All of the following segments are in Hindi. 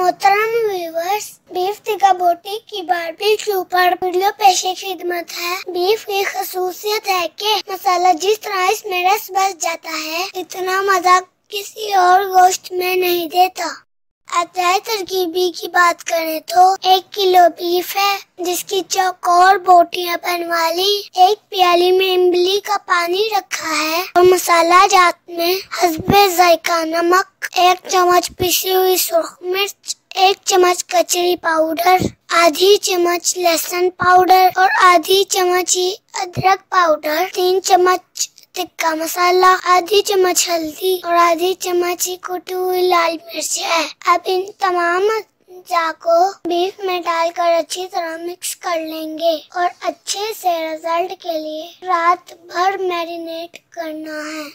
मोहतरम व्यूअर्स, बीफ टिक्का बोटी की बारबेक्यू पर वीडियो पेशे खिदमत है। बीफ की खसूसियत है कि मसाला जिस तरह इसमें रस बस जाता है, इतना मजा किसी और गोश्त में नहीं देता। अतः तरकीबी की बात करें तो 1 किलो बीफ है, जिसकी चौकोर बोटियां बनवा ली। 1 प्याली में इमली का पानी रखा है और मसाला जात में हस्बे जायका नमक, 1 चम्मच पिसी हुई सुर्ख मिर्च, 1 चम्मच कचरी पाउडर, आधी चम्मच लहसुन पाउडर और आधी चम्मच ही अदरक पाउडर, 3 चम्मच टिक्का मसाला, आधी चम्मच हल्दी और आधी चम्मच ही कुटी हुई लाल मिर्च है। अब इन तमाम अज्जा को बीफ में डालकर अच्छी तरह मिक्स कर लेंगे और अच्छे से रिजल्ट के लिए रात भर मैरिनेट करना है।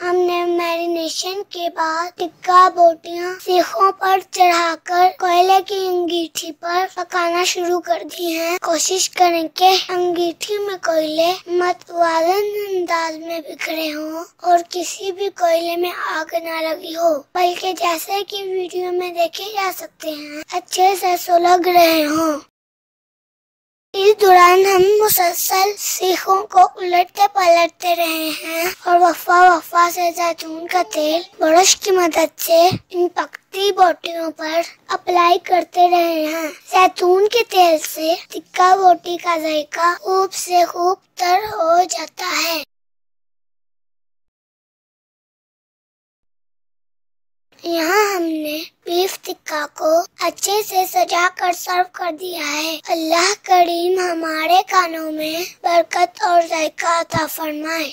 हमने मैरिनेशन के बाद टिक्का बोटियां सीखों पर चढ़ाकर कोयले की अंगीठी पर पकाना शुरू कर दी है। कोशिश करें कि अंगीठी में कोयले मतवाजन अंदाज में बिखरे हों और किसी भी कोयले में आग न लगी हो, बल्कि जैसे कि वीडियो में देखे जा सकते हैं अच्छे से सुलग रहे हों। इस दौरान हम मुसलसल सीखों को उलटते पलटते रहे हैं और वफा से जैतून का तेल ब्रश की मदद से इन पकती बोटियों पर अप्लाई करते रहे हैं। जैतून के तेल से टिक्का बोटी का जायका खूब से खूब तर हो जाता है। यहाँ हमने बीफ टिक्का को अच्छे से सजा कर सर्व कर दिया है। अल्लाह करीम हमारे खानों में बरकत और जायका अता फरमाए।